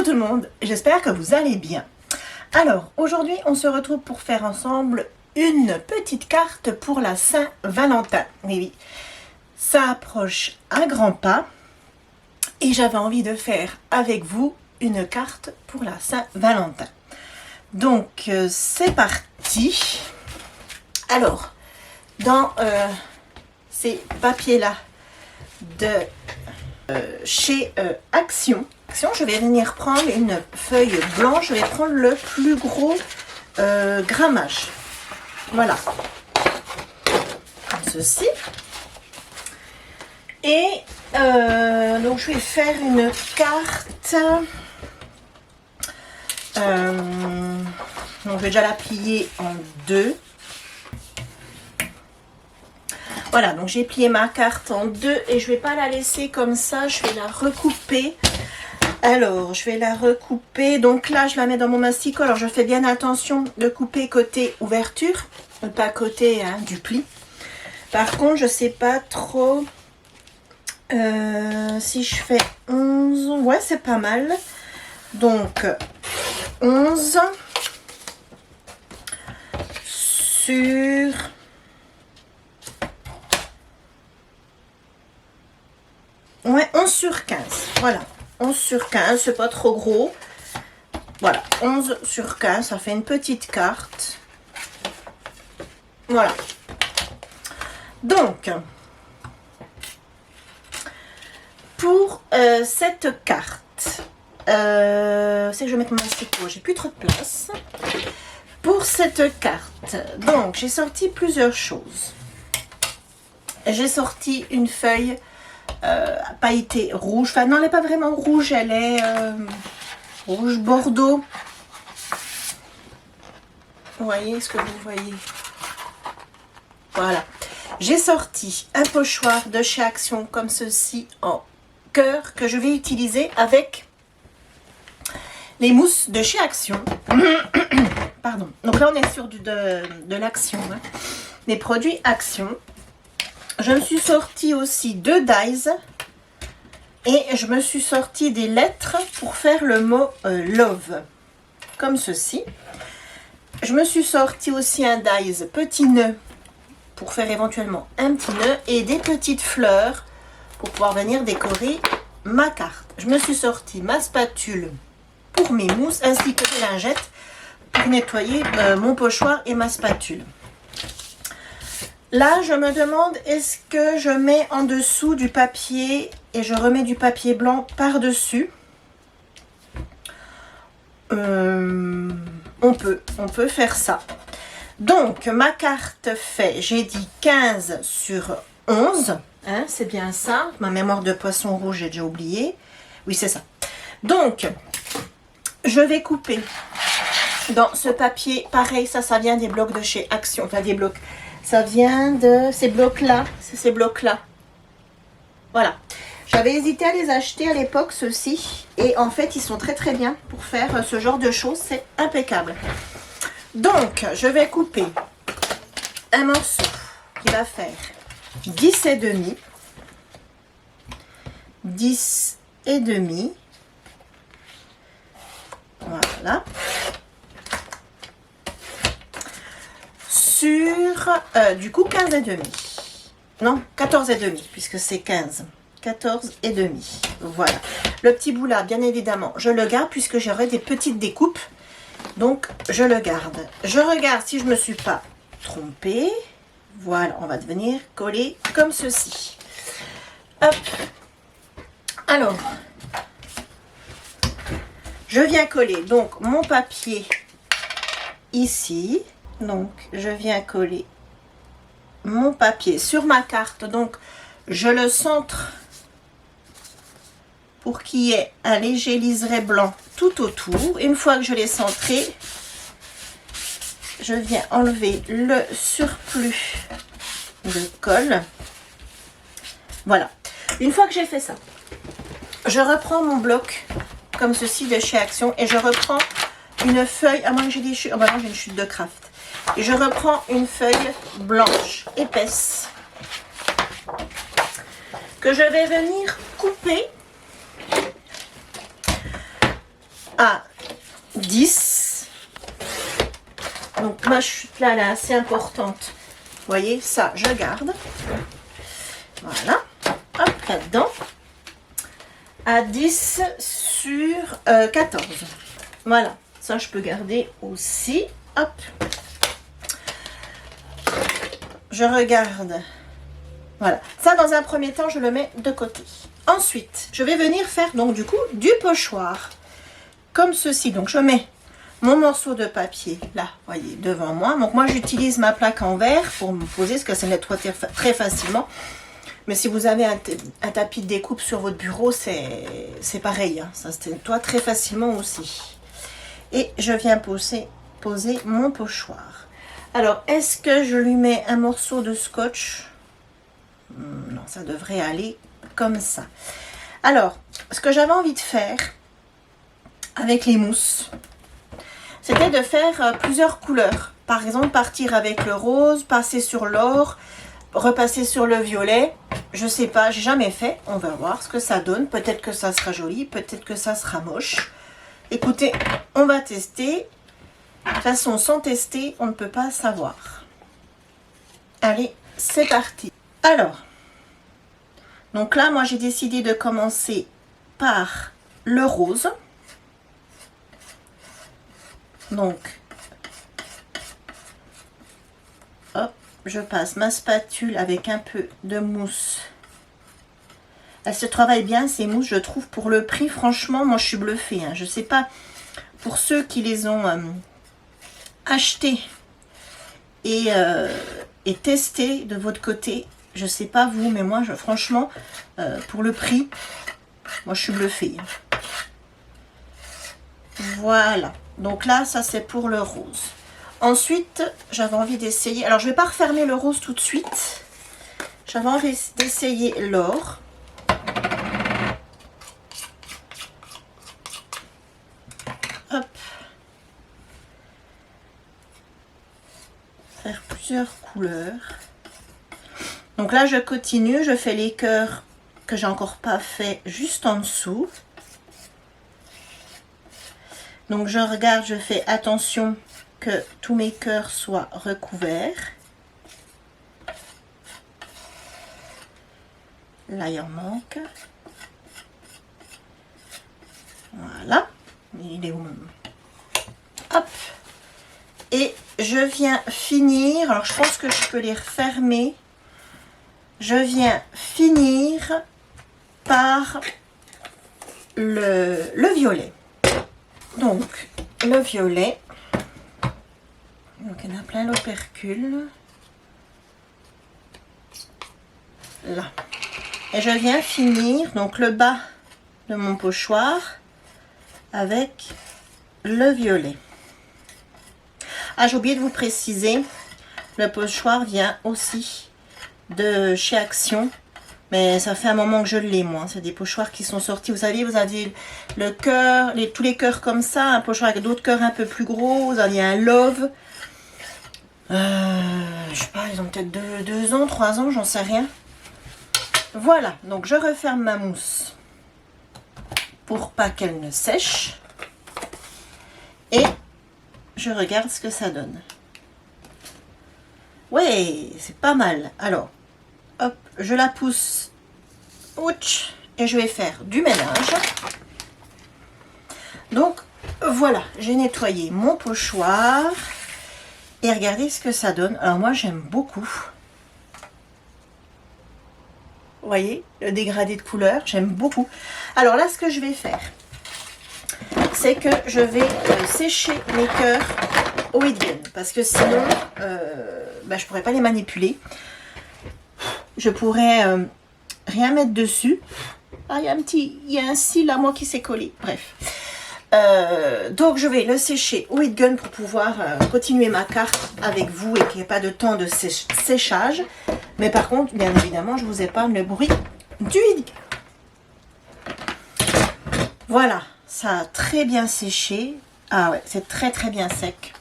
Coucou tout le monde, j'espère que vous allez bien. Alors, aujourd'hui, on se retrouve pour faire ensemble une petite carte pour la Saint-Valentin. Oui, oui, ça approche à grands pas et j'avais envie de faire avec vous une carte pour la Saint-Valentin. Donc, c'est parti. Alors, dans ces papiers-là de chez Action, je vais venir prendre une feuille blanche, je vais prendre le plus gros grammage. Voilà. Comme ceci. Et donc je vais faire une carte. Donc je vais déjà la plier en deux. Voilà, donc j'ai plié ma carte en deux et je ne vais pas la laisser comme ça, je vais la recouper. Alors, je vais la recouper. Donc là, je la mets dans mon masticot. Alors, je fais bien attention de couper côté ouverture, pas côté du pli. Par contre, je ne sais pas trop si je fais 11. Ouais, c'est pas mal. Donc, 11 sur... Ouais, 11 sur 15. Voilà. 11 sur 15, c'est pas trop gros. Voilà, 11 sur 15, ça fait une petite carte. Voilà. Donc, pour cette carte, c'est que je vais mettre mon masticot, j'ai plus trop de place. Pour cette carte, donc, j'ai sorti plusieurs choses. J'ai sorti une feuille pailletée rouge. Enfin, non, elle n'est pas vraiment rouge, elle est rouge bordeaux. Vous voyez ce que vous voyez? Voilà. J'ai sorti un pochoir de chez Action comme ceci en cœur que je vais utiliser avec les mousses de chez Action. Pardon. Donc là, on est sur de l'Action. Hein. Des produits Action. Je me suis sorti aussi deux dies et je me suis sorti des lettres pour faire le mot love, comme ceci. Je me suis sorti aussi un dies petit nœud pour faire éventuellement un petit nœud et des petites fleurs pour pouvoir venir décorer ma carte. Je me suis sorti ma spatule pour mes mousses ainsi que des lingettes pour nettoyer mon pochoir et ma spatule. Là, je me demande, est-ce que je mets en dessous du papier et je remets du papier blanc par-dessus? On peut faire ça. Donc, ma carte fait, j'ai dit 15 sur 11. Hein, c'est bien ça. Ma mémoire de poisson rouge, j'ai déjà oublié. Oui, c'est ça. Donc, je vais couper dans ce papier. Pareil, ça vient des blocs de chez Action. Enfin, des blocs... Ça vient de ces blocs-là. C'est ces blocs-là. Voilà. J'avais hésité à les acheter à l'époque, ceux-ci. Et en fait, ils sont très très bien pour faire ce genre de choses. C'est impeccable. Donc, je vais couper un morceau qui va faire 10 et demi. 10 et demi. Voilà. Sur du coup 15 et demi. Non, 14 et demi puisque c'est 15. 14 et demi. Voilà. Le petit bout là, bien évidemment, je le garde puisque j'aurai des petites découpes. Donc, je le garde. Je regarde si je ne me suis pas trompée. Voilà, on va venir coller comme ceci. Hop. Alors, je viens coller donc mon papier ici. Donc, je viens coller mon papier sur ma carte. Donc, je le centre pour qu'il y ait un léger liseré blanc tout autour. Une fois que je l'ai centré, je viens enlever le surplus de colle. Voilà. Une fois que j'ai fait ça, je reprends mon bloc comme ceci de chez Action et je reprends une feuille, à moins que j'ai des chutes, oh bah non, j'ai une chute de craft. Et je reprends une feuille blanche épaisse que je vais venir couper à 10. Donc ma chute là, elle est assez importante. Vous voyez, ça, je garde. Voilà. Hop, là-dedans. À 10 sur 14. Voilà. Ça, je peux garder aussi. Hop. Je regarde. Voilà. Ça, dans un premier temps, je le mets de côté. Ensuite, je vais venir faire, donc, du coup, du pochoir. Comme ceci. Donc, je mets mon morceau de papier, là, voyez, devant moi. Donc, moi, j'utilise ma plaque en verre pour me poser, parce que ça nettoie très facilement. Mais si vous avez un tapis de découpe sur votre bureau, c'est pareil. Hein. Ça se nettoie très facilement aussi. Et je viens poser mon pochoir. Alors, est-ce que je lui mets un morceau de scotch? Non, ça devrait aller comme ça. Alors, ce que j'avais envie de faire avec les mousses, c'était de faire plusieurs couleurs. Par exemple, partir avec le rose, passer sur l'or, repasser sur le violet. Je sais pas, j'ai jamais fait. On va voir ce que ça donne. Peut-être que ça sera joli, peut-être que ça sera moche. Écoutez, on va tester. De toute façon, sans tester, on ne peut pas savoir. Allez, c'est parti. Alors, donc là, moi, j'ai décidé de commencer par le rose. Donc, hop, je passe ma spatule avec un peu de mousse. Elle se travaille bien, ces mousses, je trouve, pour le prix. Franchement, moi, je suis bluffée. Hein. Je ne sais pas, pour ceux qui les ont achetées et testées de votre côté, je ne sais pas vous, mais moi, franchement, pour le prix, moi, je suis bluffée. Voilà. Donc là, ça, c'est pour le rose. Ensuite, j'avais envie d'essayer... Alors, je ne vais pas refermer le rose tout de suite. J'avais envie d'essayer l'or. Hop. Faire plusieurs couleurs. Donc là, je continue. Je fais les cœurs que j'ai encore pas fait juste en dessous. Donc, je regarde, je fais attention que tous mes cœurs soient recouverts. Là, il en manque. Voilà. Il est où même? Hop. Et je viens finir. Alors, je pense que je peux les refermer. Je viens finir par le violet. Donc, le violet. Donc, il y en a plein l'opercule. Là. Et je viens finir, donc, le bas de mon pochoir avec le violet. Ah, j'ai oublié de vous préciser, le pochoir vient aussi de chez Action. Mais ça fait un moment que je l'ai, moi. C'est des pochoirs qui sont sortis. Vous savez, vous aviez le cœur, tous les cœurs comme ça. Un pochoir avec d'autres cœurs un peu plus gros. Vous aviez un love. Je sais pas, ils ont peut-être 2 ans, 3 ans, j'en sais rien. Voilà, donc je referme ma mousse pour pas qu'elle ne sèche. Et je regarde ce que ça donne. Ouais, c'est pas mal. Alors, hop, je la pousse. Ouch, et je vais faire du ménage. Donc, voilà, j'ai nettoyé mon pochoir. Et regardez ce que ça donne. Alors, moi, j'aime beaucoup. Vous voyez, le dégradé de couleur, j'aime beaucoup. Alors là, ce que je vais faire, c'est que je vais sécher mes cœurs au heat gun. Parce que sinon, je ne pourrais pas les manipuler. Je pourrais rien mettre dessus. Ah, il y a un cil à moi qui s'est collé. Bref. Donc, je vais le sécher au heat gun pour pouvoir continuer ma carte avec vous et qu'il n'y ait pas de temps de séchage. Mais par contre, bien évidemment, je vous épargne le bruit du heat gun. Voilà, ça a très bien séché. Ah ouais, c'est très très bien sec.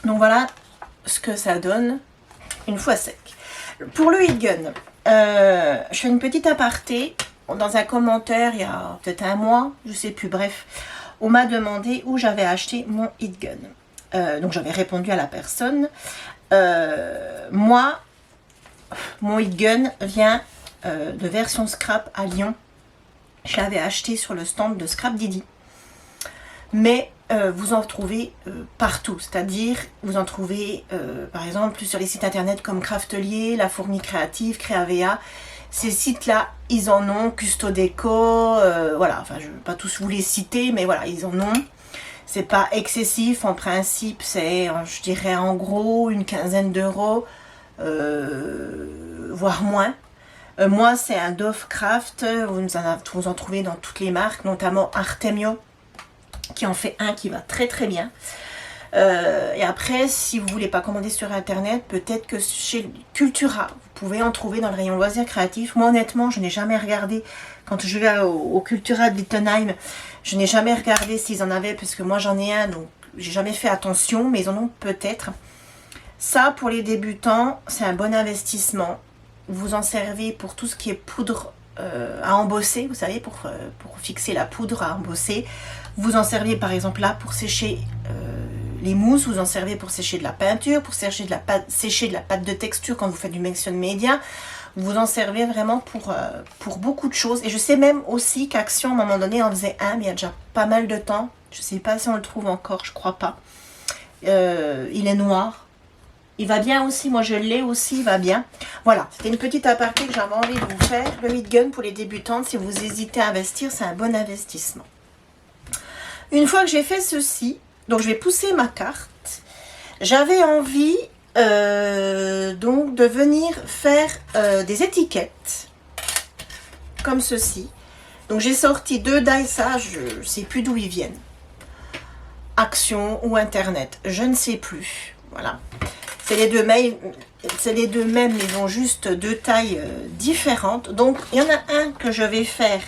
Donc voilà ce que ça donne une fois sec. Pour le heat gun, je fais une petite aparté. Dans un commentaire, il y a peut-être un mois, je sais plus, bref. on m'a demandé où j'avais acheté mon heat gun. Donc j'avais répondu à la personne. Moi, mon heat gun vient de version scrap à Lyon. Je l'avais acheté sur le stand de Scrap Didi. Mais vous en trouvez partout, c'est-à-dire vous en trouvez par exemple sur les sites internet comme Craftelier, La Fourmi Créative, Créavea. Ces sites-là, ils en ont, Custodeco, voilà, enfin je ne vais pas tous vous les citer, mais voilà, ils en ont. C'est pas excessif, en principe, c'est, je dirais en gros, une quinzaine d'euros, voire moins. Moi, c'est un Dove Craft, vous en trouvez dans toutes les marques, notamment Artemio, qui en fait un qui va très très bien. Et après, si vous ne voulez pas commander sur internet, peut-être que chez Cultura, vous pouvez en trouver dans le rayon loisirs créatifs. Moi honnêtement, je n'ai jamais regardé, quand je vais au Cultura de Littenheim, je n'ai jamais regardé s'ils en avaient, parce que moi j'en ai un, donc j'ai jamais fait attention, mais ils en ont peut-être. Ça, pour les débutants, c'est un bon investissement. Vous en servez pour tout ce qui est poudre à embosser, vous savez, pour fixer la poudre à embosser. Vous en servez par exemple là pour sécher les mousses, vous en servez pour sécher de la peinture, pour sécher de la pâte de texture quand vous faites du Mixtion Media. Vous en servez vraiment pour beaucoup de choses. Et je sais même aussi qu'Action, à un moment donné, en faisait un, mais il y a déjà pas mal de temps. Je ne sais pas si on le trouve encore, je crois pas. Il est noir. Il va bien aussi, moi je l'ai aussi, il va bien. Voilà, c'était une petite aparté que j'avais envie de vous faire. Le heat gun pour les débutantes, si vous hésitez à investir, c'est un bon investissement. Une fois que j'ai fait ceci, donc je vais pousser ma carte. J'avais envie donc de venir faire des étiquettes comme ceci. Donc j'ai sorti 2 die, ça je ne sais plus d'où ils viennent. Action ou internet, je ne sais plus. Voilà. C'est les deux mêmes, ils ont juste 2 tailles différentes. Donc il y en a un que je vais faire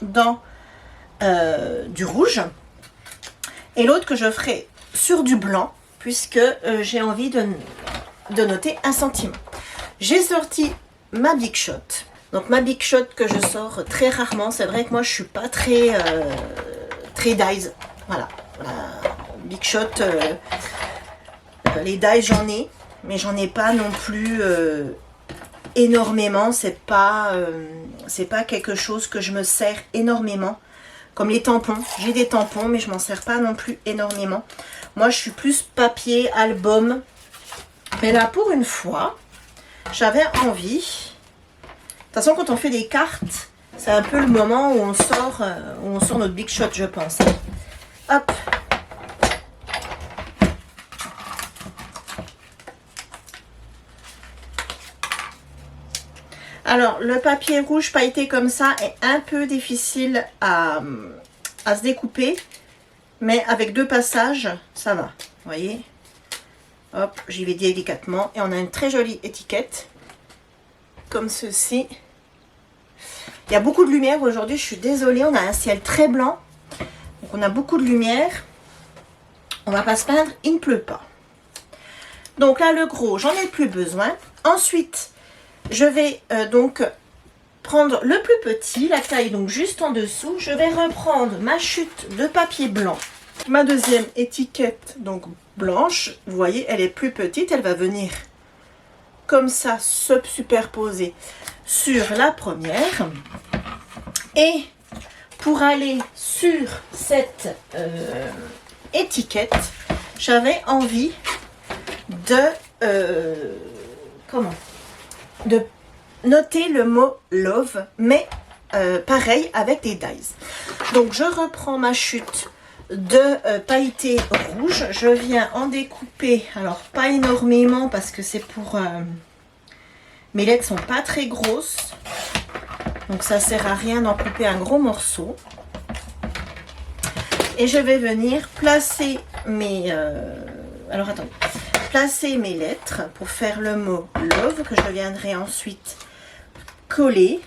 dans du rouge. Et l'autre que je ferai sur du blanc, puisque j'ai envie de noter 1 centime. J'ai sorti ma Big Shot. Donc ma Big Shot que je sors très rarement. C'est vrai que moi je suis pas très dies. Voilà. Big Shot, les dies j'en ai, mais j'en ai pas non plus énormément. C'est pas quelque chose que je me sers énormément. Comme les tampons, j'ai des tampons, mais je m'en sers pas non plus énormément. Moi, je suis plus papier, album. Mais là, pour une fois, j'avais envie. De toute façon, quand on fait des cartes, c'est un peu le moment où on sort notre Big Shot, je pense. Hop. Alors, le papier rouge pailleté comme ça est un peu difficile à se découper. Mais avec 2 passages, ça va. Vous voyez? Hop, j'y vais délicatement. Et on a une très jolie étiquette. Comme ceci. Il y a beaucoup de lumière aujourd'hui, je suis désolée. On a un ciel très blanc. Donc on a beaucoup de lumière. On va pas se plaindre, il ne pleut pas. Donc là, le gros, j'en ai plus besoin. Ensuite, je vais donc prendre le plus petit, la taille donc juste en dessous. Je vais reprendre ma chute de papier blanc. Ma deuxième étiquette donc blanche, vous voyez, elle est plus petite. Elle va venir comme ça se superposer sur la première. Et pour aller sur cette étiquette, j'avais envie de de noter le mot love, mais pareil avec des dies. Donc je reprends ma chute de pailleté rouge, je viens en découper, alors pas énormément parce que c'est pour mes lettres sont pas très grosses, donc ça sert à rien d'en couper un gros morceau. Et je vais venir placer mes placer mes lettres pour faire le mot love que je viendrai ensuite coller.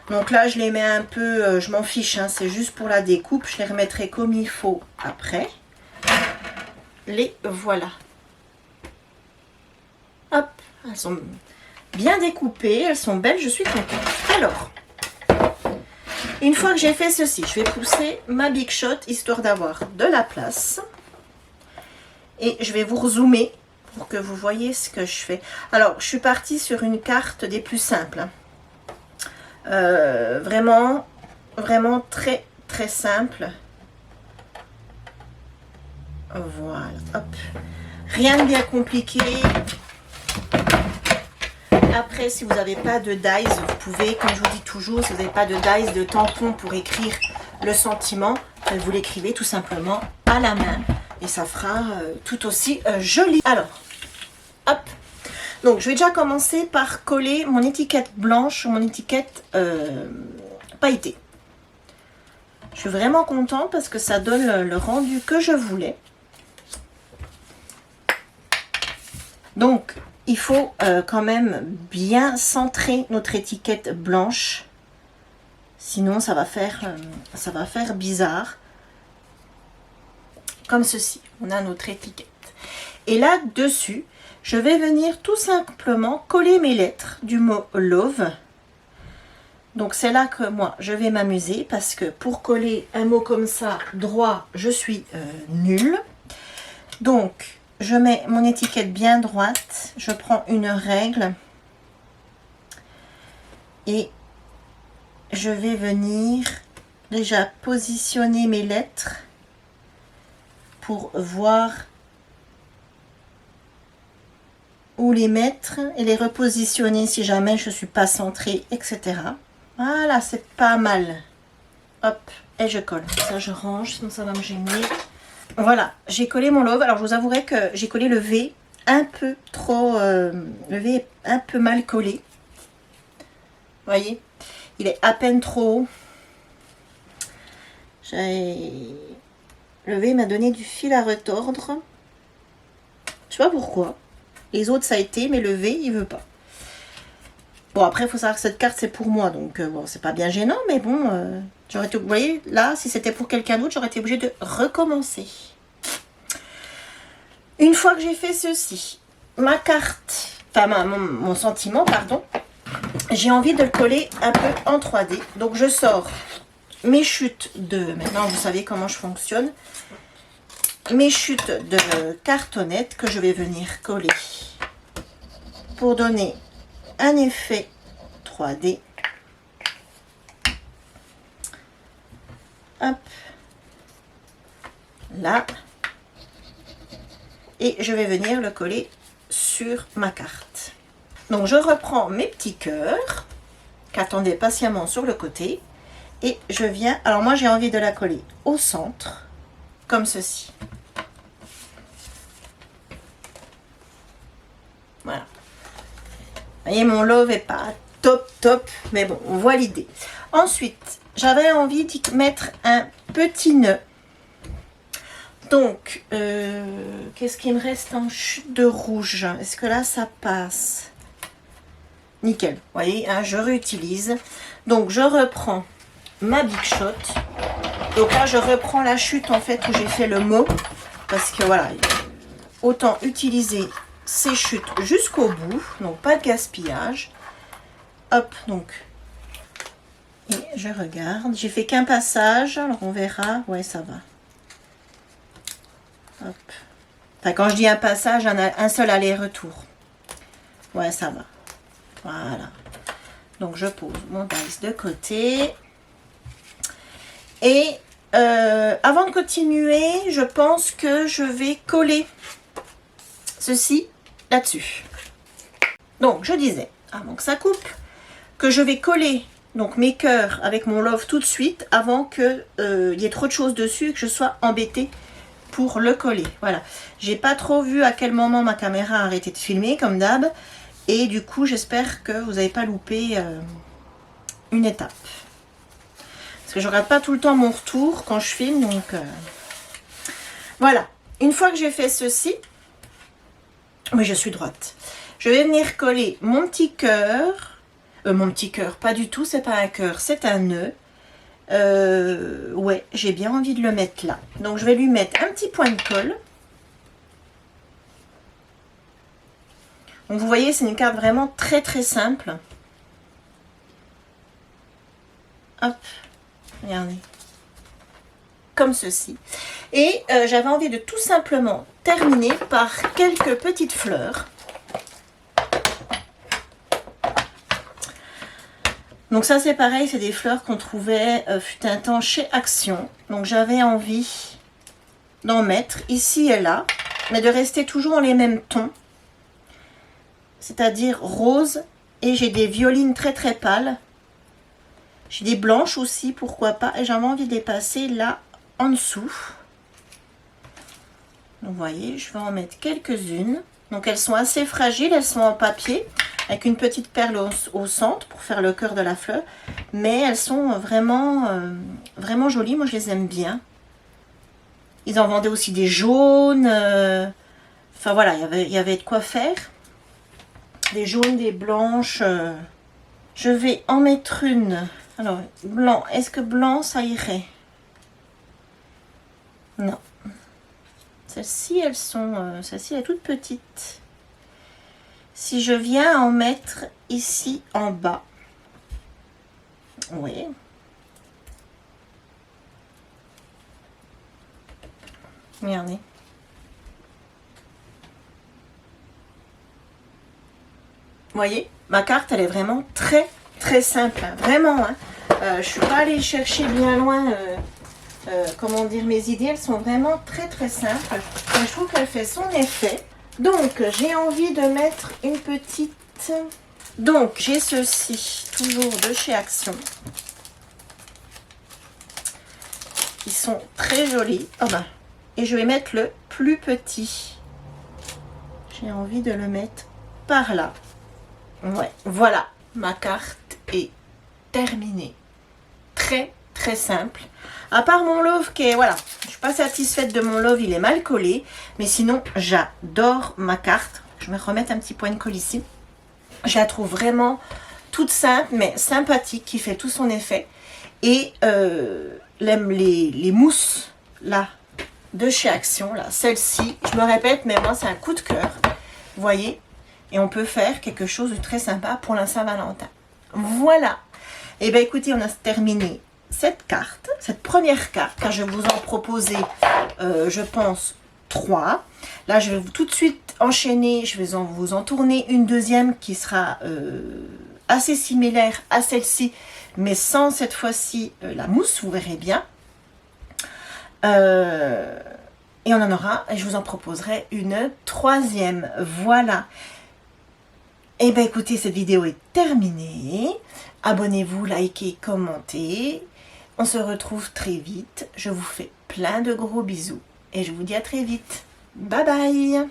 Donc là je les mets un peu, je m'en fiche, hein, c'est juste pour la découpe, je les remettrai comme il faut après. Les voilà. Hop, elles sont bien découpées, elles sont belles, je suis contente. Alors, Une fois que j'ai fait ceci, je vais pousser ma Big Shot histoire d'avoir de la place. Et je vais vous rezoomer pour que vous voyez ce que je fais. Alors, je suis partie sur une carte des plus simples. Vraiment très très simple. Voilà, hop. Rien de bien compliqué. Après, si vous n'avez pas de dies, vous pouvez, comme je vous dis toujours, si vous n'avez pas de dies, de tampon pour écrire le sentiment, vous l'écrivez tout simplement à la main. Et ça fera tout aussi joli. Alors, hop. Donc, je vais déjà commencer par coller mon étiquette blanche, mon étiquette pailletée. Je suis vraiment contente parce que ça donne le rendu que je voulais. Donc, il faut quand même bien centrer notre étiquette blanche. Sinon, ça va faire bizarre. Comme ceci, on a notre étiquette. Et là-dessus, je vais venir tout simplement coller mes lettres du mot love. Donc, c'est là que moi, je vais m'amuser parce que pour coller un mot comme ça, droit, je suis nulle. Donc, je mets mon étiquette bien droite, je prends une règle et je vais venir déjà positionner mes lettres pour voir où les mettre et les repositionner si jamais je ne suis pas centrée, etc. Voilà, c'est pas mal. Hop, et je colle. Ça, je range, sinon ça va me gêner. Voilà, j'ai collé mon love. Alors, je vous avouerai que j'ai collé le V un peu trop... le V est un peu mal collé. Vous voyez, il est à peine trop haut. Le V m'a donné du fil à retordre. Je sais pas pourquoi. Les autres, ça a été, mais le V, il veut pas. Bon, après, il faut savoir que cette carte, c'est pour moi. Donc, bon, c'est pas bien gênant, mais bon... j'aurais été, vous voyez, là, si c'était pour quelqu'un d'autre, j'aurais été obligée de recommencer. Une fois que j'ai fait ceci, ma carte, enfin mon sentiment, pardon, j'ai envie de le coller un peu en 3D. Donc, je sors mes chutes de... Maintenant, vous savez comment je fonctionne. Mes chutes de cartonnette que je vais venir coller pour donner un effet 3D. Hop, là, et je vais venir le coller sur ma carte. Donc je reprends mes petits cœurs qu'attendez patiemment sur le côté et je viens, alors moi j'ai envie de la coller au centre comme ceci. Voilà. Vous voyez, mon love est pas top, mais bon, on voit l'idée. Ensuite, j'avais envie d'y mettre un petit nœud. Donc, qu'est-ce qu'il me reste en chute de rouge? Est-ce que là, ça passe? Nickel. Vous voyez, hein, je réutilise. Donc, je reprends ma Big Shot. Donc là, je reprends la chute, en fait, où j'ai fait le mot. Parce que, voilà, autant utiliser ces chutes jusqu'au bout. Donc, pas de gaspillage. Hop, donc... Et je regarde. J'ai fait qu'un passage. Alors, on verra. Ouais, ça va. Hop. Enfin, quand je dis un passage, un seul aller-retour. Ouais, ça va. Voilà. Donc, je pose mon dice de côté. Et avant de continuer, je pense que je vais coller ceci là-dessus. Donc, je disais, avant que ça coupe, que je vais coller donc mes cœurs avec mon love tout de suite avant qu'il y ait trop de choses dessus et que je sois embêtée pour le coller. Voilà. J'ai pas trop vu à quel moment ma caméra a arrêté de filmer comme d'hab. Et du coup, j'espère que vous n'avez pas loupé une étape. Parce que je regarde pas tout le temps mon retour quand je filme. Donc voilà. Une fois que j'ai fait ceci, oui, je suis droite. Je vais venir coller mon petit cœur. Mon petit cœur, pas du tout, c'est pas un cœur, c'est un nœud. Ouais, j'ai bien envie de le mettre là. Donc, je vais lui mettre un petit point de colle. Donc, vous voyez, c'est une carte vraiment très, très simple. Hop. regardez, comme ceci. Et j'avais envie de tout simplement terminer par quelques petites fleurs. Donc ça c'est pareil, c'est des fleurs qu'on trouvait fut un temps chez Action. Donc j'avais envie d'en mettre ici et là, mais de rester toujours dans les mêmes tons. C'est-à-dire rose, et j'ai des violines très très pâles. J'ai des blanches aussi, pourquoi pas. Et j'avais envie de les passer là en dessous. Donc vous voyez, je vais en mettre quelques-unes. Donc elles sont assez fragiles, elles sont en papier, avec une petite perle au centre pour faire le cœur de la fleur. Mais elles sont vraiment, vraiment jolies, moi je les aime bien. Ils en vendaient aussi des jaunes. Enfin voilà, il y avait de quoi faire. Des jaunes, des blanches. Je vais en mettre une. Alors, blanc. Est-ce que blanc, ça irait? Non. Celles-ci, elles sont... celle-ci, elle est toute petite. Si je viens en mettre ici en bas. Oui. Regardez. Vous voyez, ma carte, elle est vraiment très, très simple. Hein. Vraiment, hein. Je ne suis pas allée chercher bien loin, comment dire, mes idées. Elles sont vraiment très, très simples. Et je trouve qu'elle fait son effet. Donc, j'ai envie de mettre une petite... Donc, j'ai ceci, toujours de chez Action. Ils sont très jolis. Oh ben, et je vais mettre le plus petit. J'ai envie de le mettre par là. Ouais, voilà, ma carte est terminée. Très, très simple. À part mon love qui est, voilà, je suis pas satisfaite de mon love, il est mal collé. Mais sinon, j'adore ma carte. Je vais me remettre un petit point de colle ici. Je la trouve vraiment toute simple, mais sympathique, qui fait tout son effet. Et les mousses, là, de chez Action, là, celle-ci, je me répète, mais moi, c'est un coup de cœur. Vous voyez ? Et on peut faire quelque chose de très sympa pour la Saint-Valentin. Voilà. Et bien écoutez, on a terminé cette carte, cette première carte, car je vais vous en proposer, je pense, 3. Là, je vais tout de suite enchaîner, je vais vous en tourner une deuxième qui sera assez similaire à celle-ci, mais sans cette fois-ci la mousse, vous verrez bien. Et on en aura, et je vous en proposerai une troisième. Voilà. Et bien écoutez, cette vidéo est terminée. Abonnez-vous, likez, commentez. On se retrouve très vite. Je vous fais plein de gros bisous. Et je vous dis à très vite. Bye bye.